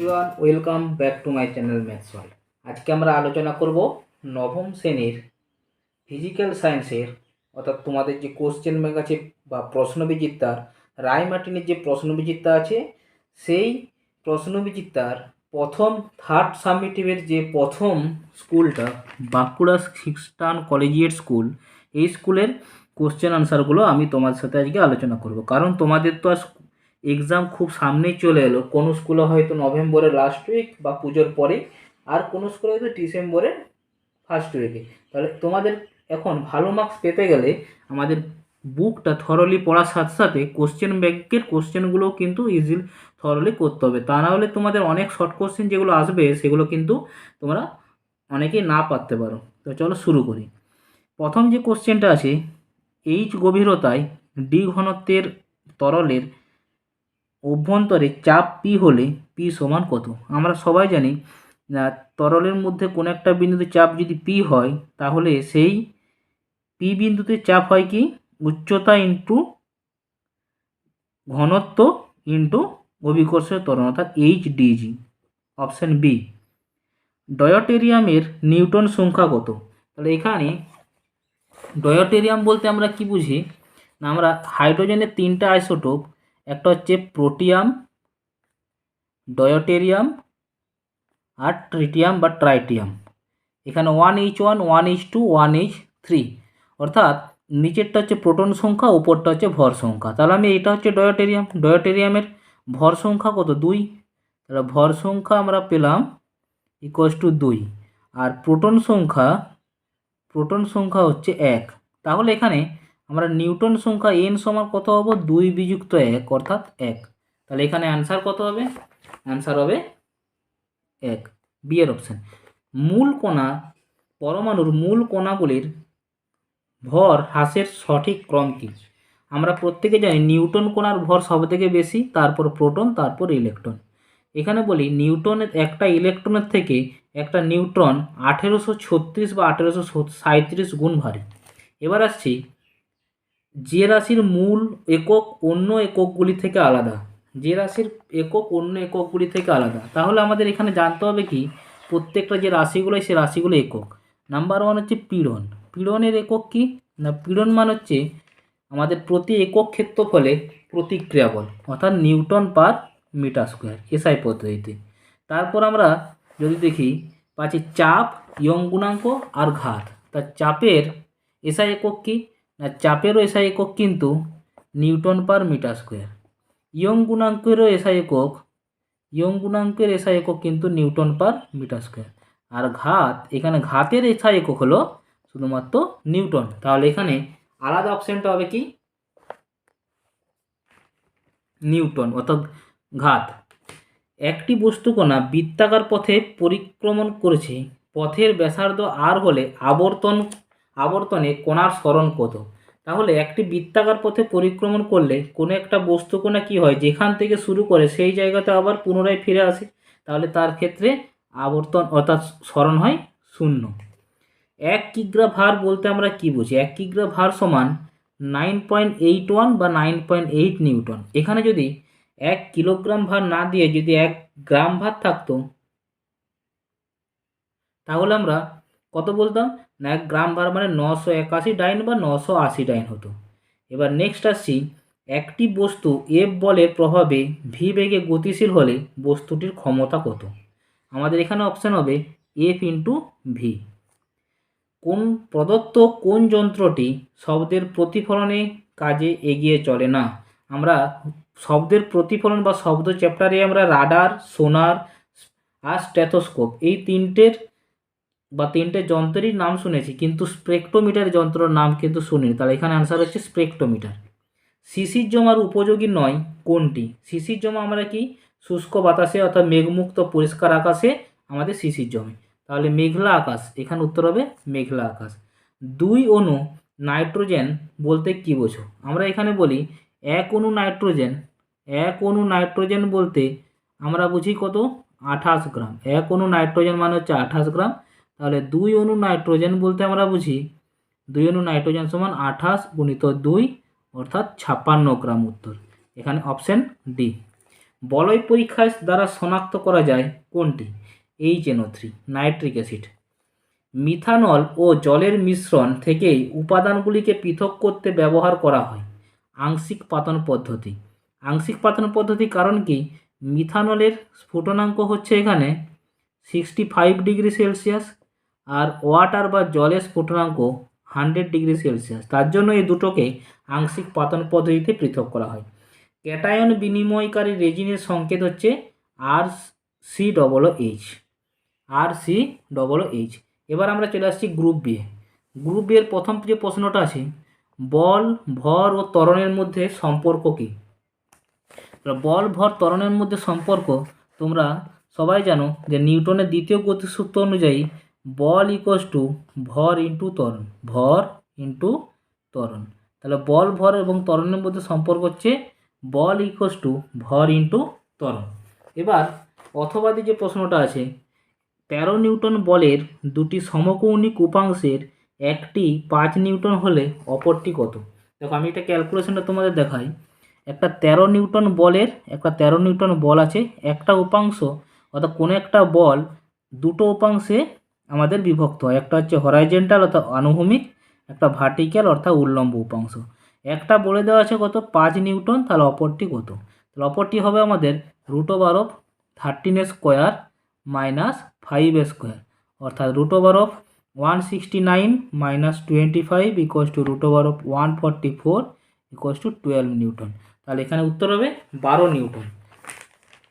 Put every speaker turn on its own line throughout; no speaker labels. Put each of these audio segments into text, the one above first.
Everyone, welcome back to my channel maths world. আজকে আমরা আলোচনা করব নবম শ্রেণীর ফিজিক্যাল সায়েন্সের, অর্থাৎ তোমাদের যে কোশ্চেন ব্যাংক আছে বা প্রশ্নবিচিত্রার, রায়মার্টিনের যে প্রশ্নবিচিত্রা আছে, সেই প্রশ্নবিচিত্রার প্রথম থার্ড সাবমিটিভের যে প্রথম স্কুলটা বাঁকুড়া খ্রিস্টান কলেজিয়েট স্কুল, এই স্কুলের কোশ্চেন আনসারগুলো আমি তোমার সাথে আজকে আলোচনা করব। কারণ তোমাদের তো আর এক্সাম খুব সামনেই চলে এলো। কোনো স্কুলে হয়তো নভেম্বরের লাস্ট উইক বা পুজোর পরে, আর কোনো স্কুলে হয়তো ডিসেম্বরের ফার্স্ট উইকে। তাহলে তোমাদের এখন ভালো মার্কস পেতে গেলে আমাদের বুকটা থরলি পড়ার সাথে সাথে কোশ্চেন ব্যাংকের কোশ্চেনগুলোও কিন্তু ইজিলি থরলি করতে হবে। তা না হলে তোমাদের অনেক শর্ট কোশ্চেন যেগুলো আসবে সেগুলো কিন্তু তোমরা অনেকেই না পারতে পারো। তো চলো শুরু করি। প্রথম যে কোশ্চেনটা আছে, এইচ গভীরতায় ডি ঘনত্বের তরলের অভ্যন্তরে চাপ পি হলে পি সমান কত? আমরা সবাই জানি তরলের মধ্যে কোনো একটা বিন্দুতে চাপ যদি পি হয়, তাহলে সেই পি বিন্দুতে চাপ হয় কি উচ্চতা ইন্টু ঘনত্ব ইন্টু অভিকর্ষীয় ত্বরণ, অর্থাৎ এইচডিজি। Option B. ডয়টেরিয়ামের নিউটন সংখ্যা কত? তাহলে এখানে ডয়টেরিয়াম বলতে আমরা কি বুঝি না, আমরা হাইড্রোজেনের তিনটা আইসোটোপ, একটা হচ্ছে প্রোটিয়াম, ডয়টেরিয়াম আর ট্রিটিয়াম বা ট্রাইটিয়াম। এখানে 1H1, 1H2, 1H3, অর্থাৎ নিচেরটা হচ্ছে প্রোটন সংখ্যা, উপরটা হচ্ছে ভর সংখ্যা। তাহলে আমি এটা হচ্ছে ডয়টেরিয়াম, ডয়টেরিয়ামের ভর সংখ্যা কত? 2। তাহলে ভর সংখ্যা আমরা পেলাম =2। আর প্রোটন সংখ্যা হচ্ছে 1। তাহলে এখানে আমরা নিউটন সংখ্যা n সমান কত হবো? 2 + 1 অর্থাৎ 1। তাহলে এখানে অ্যান্সার কত হবে? অ্যান্সার হবে 1, বি এর অপশান। মূল কণা, পরমাণুর মূল কণাগুলির ভর হ্রাসের সঠিক ক্রম কী? আমরা প্রত্যেকে জানি নিউটন কণার ভর সবথেকে বেশি, তারপর প্রোটন, তারপর ইলেকট্রন। এখানে বলি নিউটনের একটা ইলেকট্রনের থেকে একটা নিউট্রন 1836 বা 1837 গুণ ভারী। এবার আসছি, যে রাশির মূল একক অন্য এককগুলি থেকে আলাদা, যে রাশির একক অন্য এককগুলি থেকে আলাদা, তাহলে আমাদের এখানে জানতে হবে কি প্রত্যেকটা যে রাশিগুলো সে রাশিগুলো একক। নাম্বার 1 হচ্ছে পীড়ন। পীড়নের একক কি না, পীড়ন মান হচ্ছে আমাদের প্রতি একক ক্ষেত্রফলে প্রতিক্রিয়া বল, অর্থাৎ Newton per metre square, SI পদ্ধতিতে। তারপর আমরা যদি দেখি পাচ্ছি চাপ, ইয়ং গুণাঙ্ক আর ঘাত। তা চাপের এসআই একক কি না, চাপেরও এসআই একক কিন্তু newton per metre square. Young গুণাঙ্কেরও এসআই একক, কিন্তু নিউটন পার মিটার স্কোয়ার। আর ঘাত, এখানে ঘাতের এসআই একক হলো শুধুমাত্র নিউটন। তাহলে এখানে আলাদা অপশানটা হবে কি নিউটন, অর্থাৎ ঘাত। একটি বস্তুকণা বৃত্তাকার পথে পরিক্রমণ করেছে, পথের ব্যাসার্ধ আর হলে আবর্তনে কণার সরণ কত? তাহলে একটি বৃত্তাকার পথে পরিক্রমণ করলে কোনো একটা বস্তুকণা কি হয়, যেখান থেকে শুরু করে সেই জায়গাতে আবার পুনরায় ফিরে আসে, তাহলে তার ক্ষেত্রে আবর্তন অর্থাৎ সরণ হয় 0। 1 কিগ্রা ভার বলতে আমরা কি বুঝি? 1 কিগ্রা ভার সমান 9.81 বা 9.8 নিউটন। এখানে যদি 1 কিলোগ্রাম ভার না দিয়ে যদি 1 গ্রাম ভার থাকতো, তাহলে আমরা কত বলতাম না, 1 গ্রাম ভার মানে 981 ডাইন বা 980 ডাইন হতো। এবার নেক্সট আসছি, একটি বস্তু এফ বলের প্রভাবে ভি বেগে গতিশীল হলে বস্তুটির ক্ষমতা কত? আমাদের এখানে অপশান হবে এফ ইন্টু ভি। কোন প্রদত্ত কোন যন্ত্রটি শব্দের প্রতিফলনে কাজে এগিয়ে চলে না? আমরা শব্দের প্রতিফলন বা শব্দ চ্যাপ্টারে আমরা রাডার, সোনার আর স্টেথোস্কোপ এই তিনটে যন্ত্রেরই নাম শুনেছি, কিন্তু স্পেকট্রোমিটার যন্ত্রের নাম কিন্তু শুনিনি। তাহলে এখানে আনসার হচ্ছে স্পেকট্রোমিটার। শিশির জমার উপযোগী নয় কোনটি? শিশির জমা আমরা কি শুষ্ক বাতাসে অর্থাৎ মেঘমুক্ত পরিষ্কার আকাশে আমাদের শিশির জমে। তাহলে মেঘলা আকাশ, এখানে উত্তর হবে মেঘলা আকাশ। 2 অণু নাইট্রোজেন বলতে কি বোঝো? আমরা এখানে বলি 1 অণু নাইট্রোজেন বলতে আমরা বুঝি কত? 28 গ্রাম। 1 অণু নাইট্রোজেন মানে হচ্ছে 28 গ্রাম। তাহলে 2 অণু নাইট্রোজেন বলতে আমরা বুঝি 2 অণু নাইট্রোজেন সমান 28 × 2 অর্থাৎ 56 গ্রাম। উত্তর এখানে অপশান ডি। বলয় পরীক্ষায় দ্বারা শনাক্ত করা যায় কোনটি? HNO3 nitric acid. মিথানল ও জলের মিশ্রণ থেকেই উপাদানগুলিকে পৃথক করতে ব্যবহার করা হয় আংশিক পাতন পদ্ধতি। আংশিক পাতন পদ্ধতি কারণ কি? মিথানলের স্ফুটনাঙ্ক হচ্ছে এখানে 65°C আর ওয়াটার বা জলের স্ফুটনাঙ্ক 100°C। তার জন্য এই দুটোকে আংশিক পাতন পদ্ধতিতে পৃথক করা হয়। ক্যাটায়ন বিনিময়কারী রেজিনের সংকেত হচ্ছে RCOOH। RCOOH। এবার আমরা চলে আসছি গ্রুপ বি। গ্রুপ বি এর প্রথম যে প্রশ্নটা আছে, বল ভর ও ত্বরণের মধ্যে সম্পর্ক কী? বল ভর ত্বরণের মধ্যে সম্পর্ক তোমরা সবাই জানো যে নিউটনের দ্বিতীয় গতিসূত্র অনুযায়ী বল ইকুয়ালস টু ভর ইন্টু ত্বরণ। ভর ইন্টু ত্বরণ। তাহলে বল ভর এবং ত্বরণের মধ্যে সম্পর্ক হচ্ছে বল ইকুয়ালস টু ভর ইন্টু ত্বরণ। এবার অথবাদি যে প্রশ্নটা আছে, 13 নিউটন বলের দুটি সমকৌণিক উপাংশের একটি 5 নিউটন হলে অপরটি কত? দেখো আমি এটা ক্যালকুলেশনটা তোমাদের দেখাই। একটা 13 নিউটন বল আছে, একটা উপাংশ অর্থাৎ কোনো একটা বল দুটো উপাংশে আমাদের বিভক্ত হয়। একটা হচ্ছে হরাইজেন্টাল অর্থাৎ আনুভূমিক, একটা ভার্টিক্যাল অর্থাৎ উল্লম্ব উপাংশ। একটা বলে দেওয়া আছে কত? 5 নিউটন। তাহলে অপরটি কত? তাহলে অপরটি হবে আমাদের √13² মাইনাস 5² অর্থাৎ √169 minus 25 equals to √144 equals to 12 Newton. তাহলে এখানে উত্তর হবে 12 নিউটন।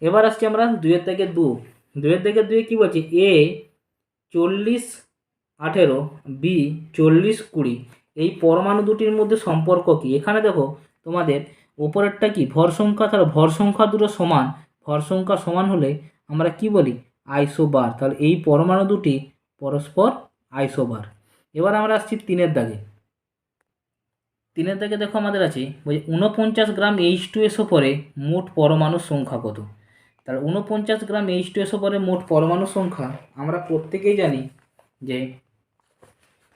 এবার আসছি আমরা 2-এর থেকে 2 কী বলছি? A 40-18 B 40-20 এই পরমাণু দুটির মধ্যে সম্পর্ক কী? এখানে দেখো তোমাদের ওপরেরটা কি ভর সংখ্যা, তাহলে ভর সংখ্যা দুটো সমান, ভর সংখ্যা সমান হলে আমরা কি বলি? আইসোবার। তাহলে এই পরমাণু দুটি পরস্পর আইসোবার। এবার আমরা আসছি 3-এর দাগে। 3-এর দাগে দেখো আমাদের আছে 49 গ্রাম H2SO পরে মোট পরমাণুর সংখ্যা কত? তাহলে 49 গ্রাম H2SO পরে মোট পরমাণু সংখ্যা আমরা প্রত্যেকেই জানি যে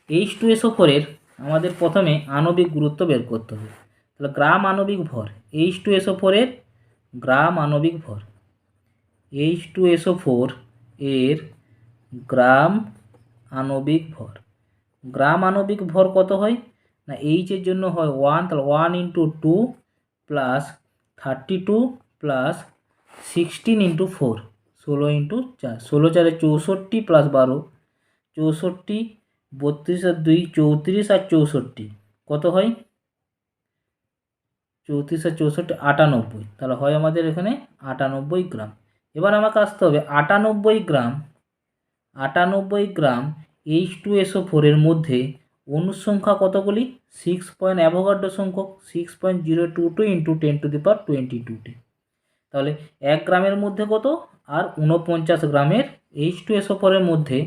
H2SO4 আমাদের প্রথমে আণবিক গুরুত্ব বের করতে হবে। তাহলে গ্রাম আণবিক ভর H2SO4 গ্রাম আণবিক ভর, H2SO4 এর গ্রাম আণবিক ভর। গ্রাম আণবিক ভর কত হয় না? এইচের জন্য হয় 1, তাহলে 1 × 2 প্লাস 32 প্লাস 16 × 4 16 × 4 16 4 64 প্লাস 12 64 32 আর 2 34 আর 64 কত হয়? 34 আর 64 98। তাহলে হয় আমাদের এখানে 98 গ্রাম। এবার আমাকে আসতে হবে 98 গ্রাম H2SO4 এর মধ্যে অণুর সংখ্যা কতগুলি? 6 পয়েন্ট অ্যাভোগাড্রো সংখ্যক 6.022 × 10⁻22। তাহলে 1 গ্রামের মধ্যে কত? আর 49 গ্রামের H2SO4 এর মধ্যে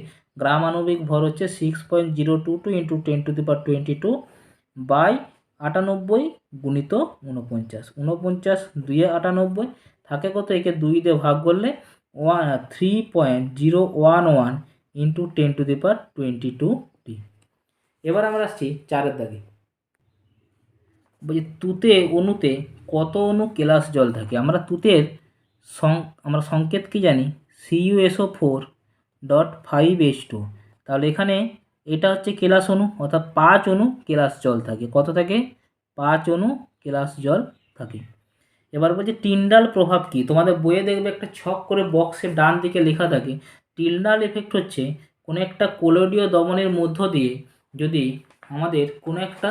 গ্রাম আণবিক ভর হচ্ছে 6.022 × 10⁻22 বাই 98 গুণিত 49। 49 2 98 থাকে কত? একে 2 দিয়ে ভাগ করলে 3.011 × 10⁻22। এবার আমরা আসছি 4-এর দাগে। বলছি তুতে অণুতে কত অণু কেলাস জল থাকে? আমরা তুতের আমরা সংকেত কি জানি? CuSO4.5H2। তাহলে এখানে এটা হচ্ছে কেলাস অণু, অর্থাৎ 5 অণু কেলাস জল থাকে। কত থাকে? 5 অণু কেলাস জল থাকে। এবার বলছে টিন্ডাল প্রভাব কি? তোমাদের বইয়ে দেখবে একটা ছক করে বক্সের ডান দিকে লেখা থাকে। টিন্ডাল এফেক্ট হচ্ছে কোনো একটা কোলয়েডীয় দমনের মধ্য দিয়ে যদি আমাদের কোনো একটা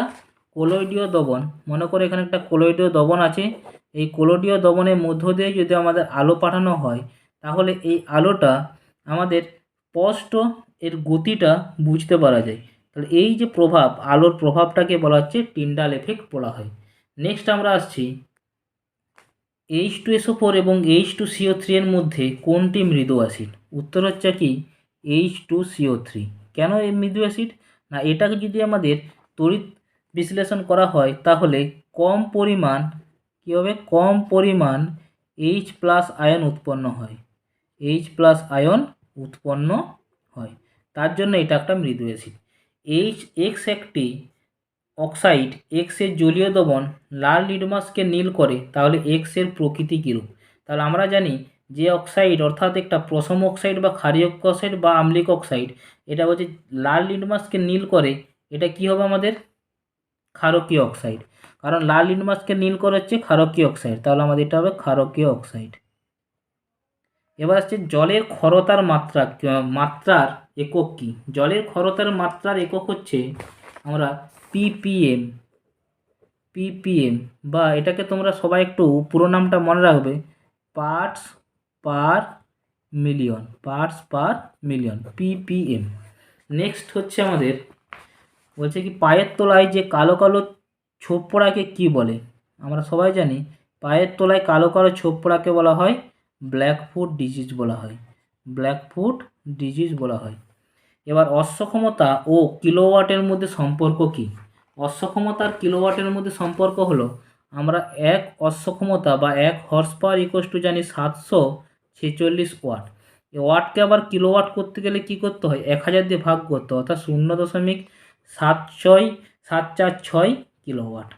কোলয়েডীয় দবন, মনে করে এখানে একটা কোলয়েডীয় দবন আছে, এই কোলয়েডীয় দবনের মধ্য দিয়ে যদি আমাদের আলো পাঠানো হয়, তাহলে এই আলোটা আমাদের স্পষ্ট এর গতিটা বুঝতে পারা যায়। তাহলে এই যে প্রভাব, আলোর প্রভাবটাকে বলা হচ্ছে টিন্ডাল এফেক্ট বলা হয়। নেক্সট আমরা আসছি H2SO4 এবং H2CO3 এর মধ্যে কোনটি মৃদু অ্যাসিড? উত্তর হচ্ছে কি H2CO3। কেন এই মৃদু অ্যাসিড? না এটাকে যদি আমাদের তড়িৎ বিশ্লেষণ করা হয় তাহলে কম পরিমাণ কী হবে? কম পরিমাণ H+ আয়ন উৎপন্ন হয়। H+ আয়ন উৎপন্ন হয়, তার জন্য এটা একটা মৃদু অ্যাসিড। X একটি অক্সাইড, X এর জলীয় দ্রবণ লাল লিটমাসকে নীল করে, তাহলে X এর প্রকৃতি কীরূপ? তাহলে আমরা জানি যে অক্সাইড অর্থাৎ একটা প্রশম অক্সাইড বা ক্ষারীয় অক্সাইড বা আম্লিক অক্সাইড, এটা হচ্ছে লাল লিটমাসকে নীল করে, এটা কি হবে আমাদের ক্ষারকীয় অক্সাইড। কারণ লাল লিটমাসকে নীল করে হচ্ছে ক্ষারকীয় অক্সাইড, তাহলে আমাদের এটা হবে ক্ষারকীয় অক্সাইড। এবার আসছে জলের ক্ষরতার মাত্রার একক কি? জলের ক্ষরতার মাত্রার একক হচ্ছে আমরা ppm বা এটাকে তোমরা সবাই একটু পুরো নামটা মনে রাখবে, parts per million ppm। Next হচ্ছে আমাদের বলছে কি পায়ের তলায় যে কালো কালো ছোপ পড়াকে কী বলে? আমরা সবাই জানি পায়ের তলায় কালো কালো ছোপ পড়াকে বলা হয় ব্ল্যাকফুট ডিজিজ বলা হয়। এবার অশ্বক্ষমতা ও কিলোওয়াটের মধ্যে সম্পর্ক কী? অশ্বক্ষমতা আর কিলোওয়াটের মধ্যে সম্পর্ক হলো, আমরা এক অশ্বক্ষমতা বা 1 হর্স পাওয়ার ইকুয়াল টু জানি 746 ওয়াট। এই ওয়াটকে আবার কিলোওয়াট করতে গেলে কী করতে হয়? 1000 দিয়ে ভাগ করতে হয়, অর্থাৎ 0.746 কিলোওয়াট।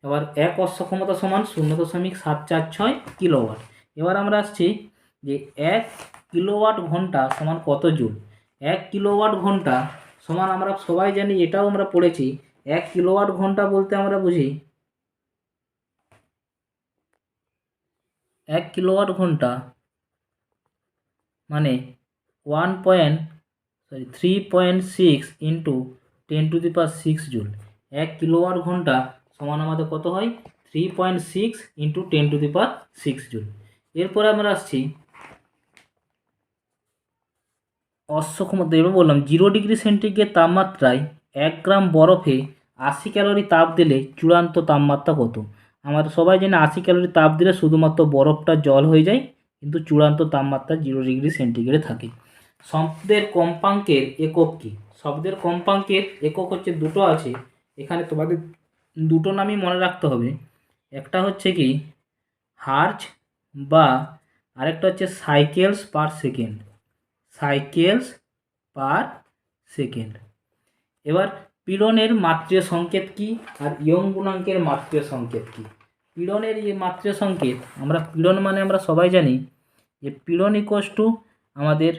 এবার এক অশ্বক্ষমতা সমান 0.746 কিলোওয়াট। এবার আমরা আসছি যে 1 কিলোওয়াট ঘন্টা সমান কত জুল? 1 কিলোওয়াট ঘন্টা সমান, আমরা সবাই জানি, এটাও আমরা পড়েছি, 1 কিলোওয়াট ঘন্টা বলতে আমরা বুঝি 1 কিলোওয়াট ঘন্টা মানে 3.6 ইন্টু 10⁶ জুল। 1 কিলোওয়াট ঘন্টা সমান আমাদের কত হয়? 3.6 ইন্টু 10⁶ জুল। এরপরে আমরা আসছি অশ্বক্ষমতা। এবার বললাম 0 ডিগ্রি সেন্টিগ্রেড তাপমাত্রায় 1 গ্রাম বরফে 80 ক্যালোরি তাপ দিলে চূড়ান্ত তাপমাত্রা কত? আমরা সবাই জানি 80 ক্যালোরি তাপ দিলে শুধুমাত্র বরফটা জল হয়ে যায়, কিন্তু চূড়ান্ত তাপমাত্রা 0 ডিগ্রি সেন্টিগ্রেডে থাকে। শব্দের কম্পাঙ্কের একক কী? শব্দের কম্পাঙ্কের একক হচ্ছে দুটো আছে, এখানে তোমাদের দুটো নামই মনে রাখতে হবে। একটা হচ্ছে কি হার্জ বা আরেকটা হচ্ছে সাইকেলস পার সেকেন্ড। এবার পীড়নের মাত্রীয় সংকেত কি আর ইয়ং গুণাঙ্কের মাত্রীয় সংকেত কি? পীড়নের যে মাত্রীয় সংকেত, আমরা পীড়ন মানে আমরা সবাই জানি যে পীড়ন ইকুয়ালস টু আমাদের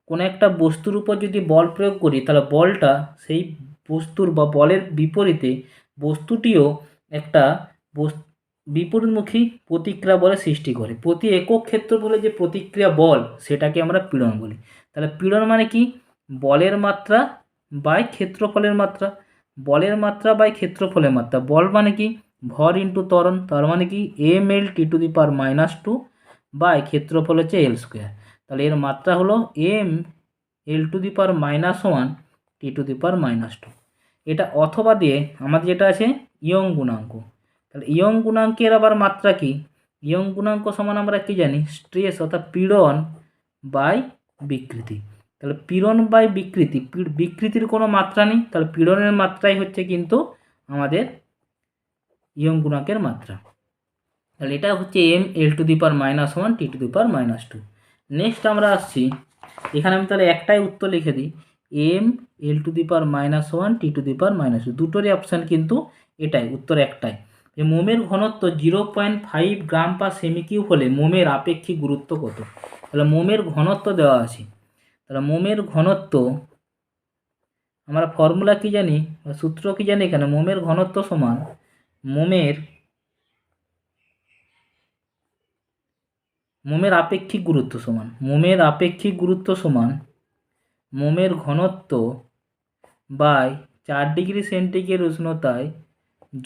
কোনো একটা বস্তুর উপর যদি বল প্রয়োগ করি, তাহলে বলটা সেই বস্তুর বা বলের বিপরীতে বস্তুটিও একটা বিপরীতমুখী প্রতিক্রিয়া বলে সৃষ্টি করে। প্রতি একক ক্ষেত্রফলে যে প্রতিক্রিয়া বল, সেটাকে আমরা পীড়ন বলি। তাহলে পীড়ন মানে কি? বলের মাত্রা বাই ক্ষেত্রফলের মাত্রা, বলের মাত্রা বাই ক্ষেত্রফলের মাত্রা। বল মানে কি? ভর ইন্টু ত্বরণ, তার মানে কি mL/2 বাই ক্ষেত্রফল হচ্ছে L স্কোয়ার। তাহলে এর মাত্রা হলো mL/-1 T⁻²। এটা অথবা দিয়ে আমাদের যেটা আছে ইয়ং গুণাঙ্ক। তাহলে ইয়ং গুণাঙ্কের আবার মাত্রা কি? ইয়ং গুণাঙ্ক সমান আমরা কি জানি? স্ট্রেস অর্থাৎ পীড়ন বাই বিকৃতি। তাহলে পীড়ন বাই বিকৃতি, বিকৃতির কোনো মাত্রা নেই, তাহলে পীড়নের মাত্রাই হচ্ছে কিন্তু আমাদের ইয়ং গুণাঙ্কের মাত্রা। তাহলে এটা হচ্ছে mL/-1 T⁻²। নেক্সট আমরা আসছি, এখানে আমি তাহলে একটাই উত্তর লিখে দিই, mL/-1 T⁻²। দুটোরই অপশান কিন্তু এটাই, উত্তর একটাই। যে মোমের ঘনত্ব 0.5 গ্রাম পার সেমি কিউব হলে মোমের আপেক্ষিক গুরুত্ব কত? তাহলে মোমের ঘনত্ব দেওয়া আছে, তাহলে মোমের ঘনত্ব আমরা ফর্মুলা কি জানি বা সূত্র কি জানি? এখানে মোমের ঘনত্ব সমান মোমের আপেক্ষিক গুরুত্ব সমান মোমের ঘনত্ব বাই 4 ডিগ্রি সেন্টিগ্রেড উষ্ণতায়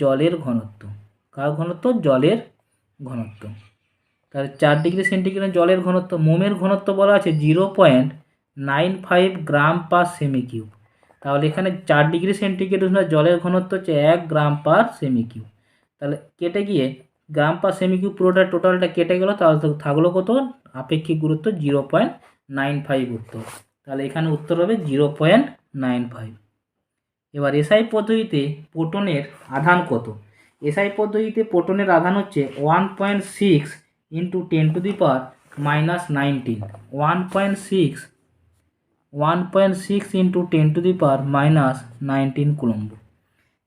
জলের ঘনত্ব। কার ঘনত্ব? জলের ঘনত্ব। তাহলে 4 ডিগ্রি সেন্টিগ্রেড জলের ঘনত্ব, মোমের ঘনত্ব বলা আছে 0.95 গ্রাম পার সেমি কিউব। তাহলে এখানে 4 ডিগ্রি সেন্টিগ্রেড উষ্ণতায় জলের ঘনত্ব হচ্ছে 1 গ্রাম পার সেমি কিউব। তাহলে কেটে গিয়ে গ্রাম পার সেমি কিউব পুরোটা টোটালটা কেটে গেল, তাহলে থাকলো কত? আপেক্ষিক গুরুত্ব 0.95 উত্তর। তাহলে এখানে উত্তর হবে 0.95। এবার এসআই পদ্ধতিতে প্রোটনের আধান কত? এসআই পদ্ধতিতে প্রোটনের আধান হচ্ছে 1.6 ইন্টু 10⁻⁻19 1.6 ইন্টু 10⁻⁻19 কুলম্ব।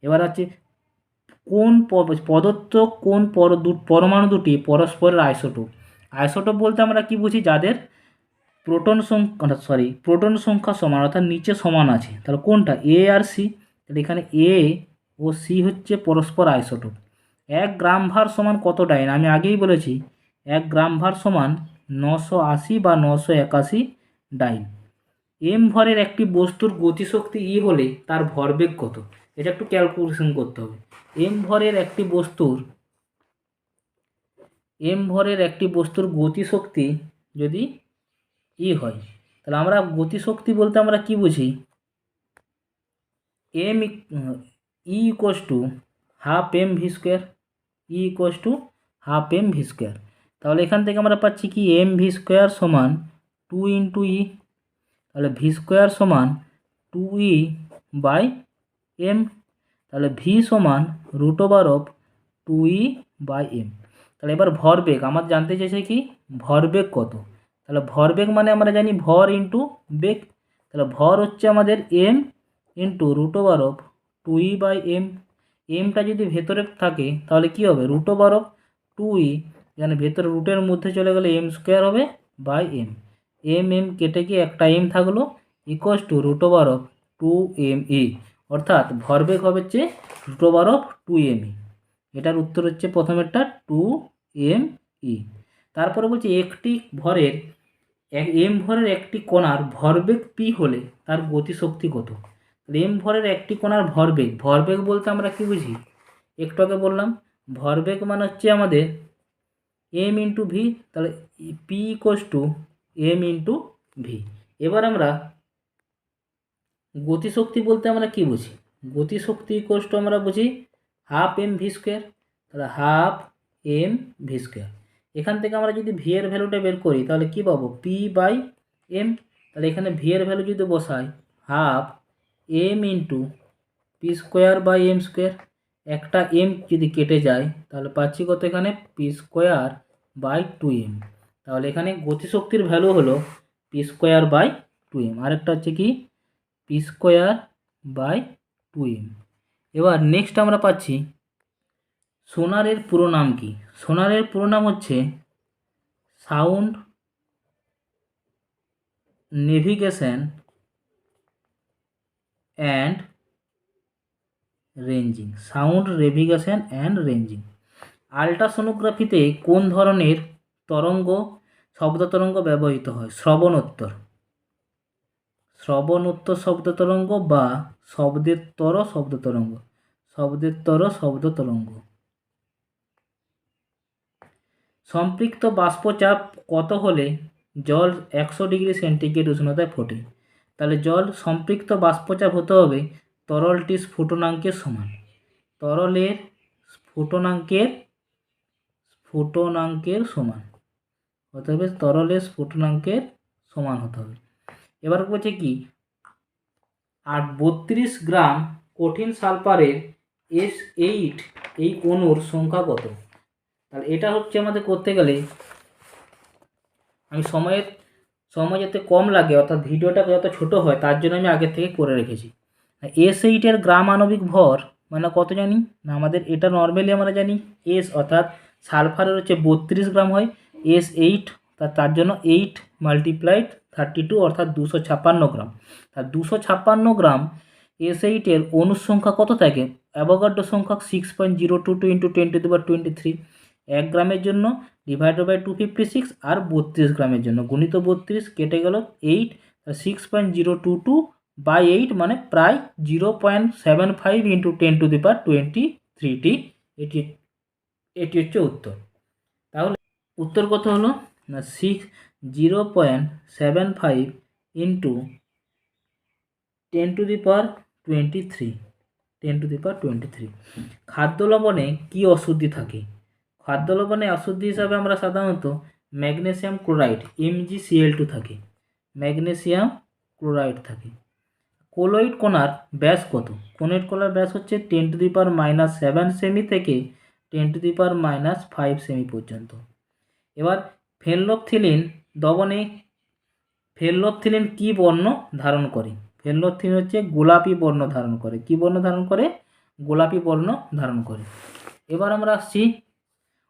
এবার আছে কোন পদার্থ, কোন পরমাণু দুটি পরস্পরের আইসোটোপ? আইসোটোপ বলতে আমরা কি বুঝি, যাদের প্রোটন সংখ্যা সমান, অর্থাৎ নিচে সমান আছে। তাহলে কোনটা, এ আর সি। তাহলে এখানে এ ও সি হচ্ছে পরস্পর আইসোটোপ। 1 গ্রাম ভার সমান কত ডাইন, আমি আগেই বলেছি 1 গ্রাম ভার সমান 980 বা 981 ডাইন। এম ভরের একটি বস্তুর গতিশক্তি ই হলে তার ভরবেগ কত, এটা একটু ক্যালকুলেশন করতে হবে। এম ভরের একটি বস্তুর গতিশক্তি যদি ই হয়, তাহলে আমরা গতিশক্তি বলতে আমরা কি বুঝি, m E equals to half m v square, E equals to half m v square. তাহলে এখান থেকে আমরা পাচ্ছি কি এম ভি স্কোয়ার সমান 2 ইন্টু ই, তাহলে ভি স্কোয়ার সমান 2e বাই এম। তাহলে ভি সমান √অফ 2e বাই এম। তাহলে এবার ভরবেগ আমার জানতে চাইছে কি, ভরবেগ কত। তাহলে ভরবেগ মানে আমরা জানি ভর ইন্টু বেগ। তাহলে ভর হচ্ছে আমাদের এম ইন্টু √অফ 2e বাই এম। এমটা যদি ভেতরে থাকে তাহলে কি হবে, √অফ 2e, এখানে ভেতরে রুটের মধ্যে চলে গেলে এম স্কোয়ার হবে বাই এম। এম কেটে গিয়ে একটা এম থাকলো, ইকুয়াস টু √অফ 2me, অর্থাৎ ভরবেগ হবে হচ্ছে √অফ 2me। এটার উত্তর হচ্ছে প্রথমেরটা 2me। তারপরে বলছে একটি ভরের এম ভরের একটি কণার ভরবেগ পি হলে তার গতিশক্তি কত। এম ভরের একটি কণার ভরবেগ বলতে আমরা কি বুঝি, একটু আগে বললাম ভরবেগ মানে হচ্ছে আমাদের এম ইন্টু ভি। তাহলে p equals to m into v. এবার আমরা গতিশক্তি বলতে আমরা কি বুঝি, গতিশক্তি ইকুয়াস টু আমরা বুঝি হাফ এম ভি স্কোয়ার। তাহলে হাফ এম ভি স্কোয়ার। এখান থেকে আমরা যদি ভি এর ভ্যালুটা বের করি তাহলে কি পাবো, পি বাই এম। তাহলে এখানে ভি এর ভ্যালু যদি বসাই half m into p square by m square, একটা এম যদি কেটে যায় তাহলে পাচ্ছি কত, এখানে পি স্কোয়ার বাই 2m। তাহলে এখানে গতিশক্তির ভ্যালু হলো পি স্কোয়ার বাই 2m। আরেকটা হচ্ছে কি পি স্কোয়ার বাই 2m। এবার নেক্সট আমরা পাচ্ছি সোনারের পুরো নাম কি। সোনারের পুরো নাম হচ্ছে sound navigation and ranging. Sound navigation and ranging. আল্ট্রাসোনোগ্রাফিতে কোন ধরনের শব্দ তরঙ্গ ব্যবহৃত হয়, শ্রবণোত্তর শব্দ তরঙ্গ বা শব্দের শব্দ তরঙ্গ। সম্পৃক্ত বাষ্পচাপ কত হলে জল 100 ডিগ্রি সেন্টিগ্রেড উষ্ণতায় ফোটে। তাহলে জল সম্পৃক্ত বাষ্পচাপ হতে হবে তরলটির স্ফুটনাঙ্কের সমান। তরলের স্ফুটনাঙ্কের সমান হতে হবে, তরলের স্ফুটনাঙ্কের সমান হতে হবে। এবার বলছে কি 32 গ্রাম কঠিন সালফারের S8 এই অণুর সংখ্যা কত। তাহলে এটা হচ্ছে আমাদের করতে গেলে আমি সময় যাতে কম লাগে, অর্থাৎ ভিডিওটা যত ছোট হয় তার জন্য আমি আগের থেকে করে রেখেছি। S8 এর গ্রাম আণবিক ভর মানে কত জানি না, আমাদের এটা নর্মালি আমরা জানি এস, অর্থাৎ সালফারের হচ্ছে 32 গ্রাম হয়, S8 তার জন্য 8 মাল্টিপ্লাইড 32 অর্থাৎ 256 গ্রাম। আর 256 গ্রাম S8 এর অণুর সংখ্যা কত থাকে, অ্যাভোগাড্রো সংখ্যা 6.022 ইন্টু 10⁻23। 1 গ্রামের জন্য ডিভাইডেড বাই 256, আর 32 গ্রামের জন্য গুণিত 32, কেটে গেল 8, 6.022 বাই 8 মানে প্রায় 0.75 ইন্টু 10⁻23টি। এটি হচ্ছে উত্তর। তাহলে উত্তর কত হলো না 0.75 ইন্টু 10⁻23। খাদ্য লবণে কী অশুদ্ধি থাকে। খাদ্য লবণে অশুদ্ধি হিসাবে আমরা সাধারণত ম্যাগনেসিয়াম ক্লোরাইড MgCl2 থাকে, ম্যাগনেসিয়াম ক্লোরাইড থাকে। কোলয়েড কণার ব্যাস কত। কোলয়েড কণার ব্যাস হচ্ছে 10⁻7 সেমি থেকে 10⁻5 সেমি পর্যন্ত। এবার ফেনলফথিলিন দ্রবণে ফেনলফথিলিন কী বর্ণ ধারণ করে। ফেনলফথিলিন হচ্ছে গোলাপি বর্ণ ধারণ করে। কী বর্ণ ধারণ করে, গোলাপি বর্ণ ধারণ করে। এবার আমরা আসছি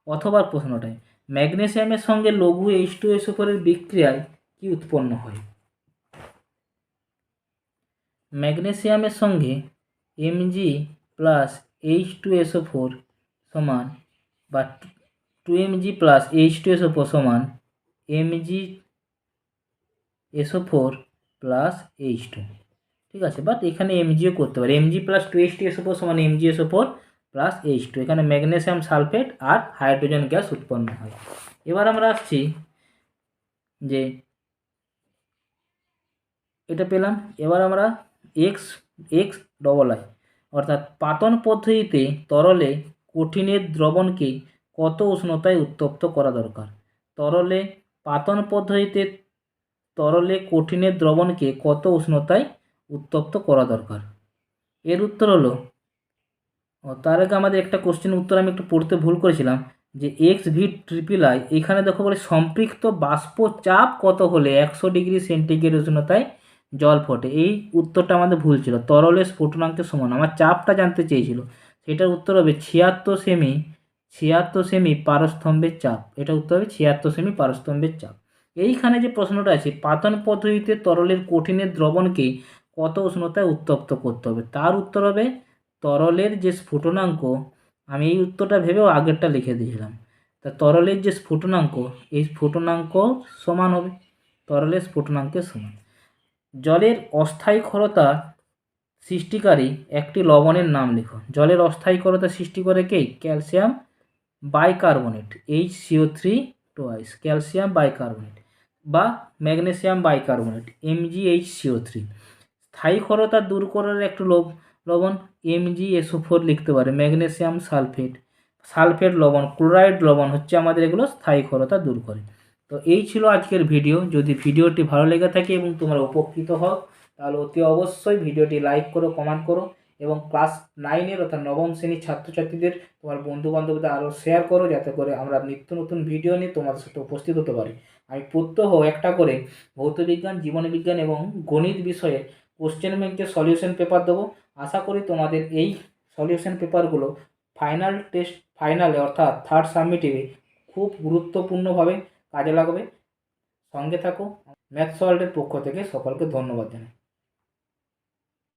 অথবা প্রশ্নটায়, ম্যাগনেসিয়ামের সঙ্গে লঘু H2SO4 এর বিক্রিয়ায় কি উৎপন্ন হয়? ম্যাগনেসিয়ামের সঙ্গে Mg প্লাস H2SO4 সমান বা 2Mg প্লাস H2SO4 সমান MgSO4 প্লাস H2, ঠিক আছে। বাট এখানে এমজিও করতে পারে, Mg প্লাস 2H2SO4 সমান MgSO4 প্লাস H2, এখানে ম্যাগনেসিয়াম সালফেট আর হাইড্রোজেন গ্যাস উৎপন্ন হয়। এবার আমরা আসছি যে এটা পেলাম। এবার আমরা XI অর্থাৎ পাতন পদ্ধতিতে তরলে কঠিনের দ্রবণকে কত উষ্ণতায় উত্তপ্ত করা দরকার? তরলে পাতন পদ্ধতিতে তরলে কঠিনের দ্রবণকে কত উষ্ণতায় উত্তপ্ত করা দরকার? এর উত্তর হলো, তার আগে আমাদের একটা কোশ্চেন উত্তর আমি একটু পড়তে ভুল করেছিলাম, যে XVIII এখানে দেখো বলে সম্পৃক্ত বাষ্প চাপ কত হলে 100 ডিগ্রি সেন্টিগ্রেড উষ্ণতায় জল ফোটে। এই উত্তরটা আমাদের ভুল ছিল, তরলের স্ফুটনাঙ্কের সমান। আমার চাপটা জানতে চেয়েছিল, সেটার উত্তর হবে 76 সেমি পারস্তম্ভের চাপ। এটা উত্তর হবে 76 সেমি পারস্তম্ভের চাপ। এইখানে যে প্রশ্নটা আছে, পাতন পদ্ধতিতে তরলের কঠিনের দ্রবণকে কত উষ্ণতায় উত্তপ্ত করতে হবে, তার উত্তর হবে তরলের যে স্ফুটনাঙ্ক, আমি এই উত্তরটা ভেবেও আগেরটা লিখে দিয়েছিলাম। তা তরলের যে স্ফুটনাঙ্ক, এই স্ফুটনাঙ্ক সমান হবে তরলের স্ফুটনাঙ্কের সমান। জলের অস্থায়ী ক্ষারতা সৃষ্টিকারী একটি লবণের নাম লিখো। জলের অস্থায়ী ক্ষারতা সৃষ্টি করে কে? Calcium bicarbonate, HCO3 twice, calcium bicarbonate বা ম্যাগনেসিয়াম বাইকার্বনেট, MgHCO3। স্থায়ী ক্ষারতা দূর করার একটু লবণ MgSO4 লিখতে পারে, ম্যাগনেসিয়াম সালফেট লবণ, ক্লোরাইড লবণ হচ্ছে আমাদের এগুলো স্থায়ী ক্ষারতা দূর করে। তো এই ছিল আজকের ভিডিও। যদি ভিডিওটি ভালো লেগে থাকে এবং তোমরা উপকৃত হও, তাহলে অতি অবশ্যই ভিডিওটি লাইক করো, কমেন্ট করো এবং ক্লাস 9 অর্থাৎ নবম শ্রেণীর ছাত্রছাত্রীদের তোমার বন্ধুবান্ধবদের আরও শেয়ার করো, যাতে করে আমরা নিত্য নতুন ভিডিও নিয়ে তোমাদের সাথে উপস্থিত হতে পারি। আমি প্রত্যহ একটা করে ভৌতবিজ্ঞান, জীবনবিজ্ঞান এবং গণিত বিষয়ে কোশ্চেন ব্যাংকের সলিউশন পেপার দেবো। আশা করি তোমাদের এই সলিউশন পেপারগুলো ফাইনালে অর্থাৎ থার্ড সাবমিটিভে খুব গুরুত্বপূর্ণভাবে কাজে লাগবে। সঙ্গে থাকো। ম্যাথস ওয়ার্ল্ডের পক্ষ থেকে সকলকে ধন্যবাদ জানাই।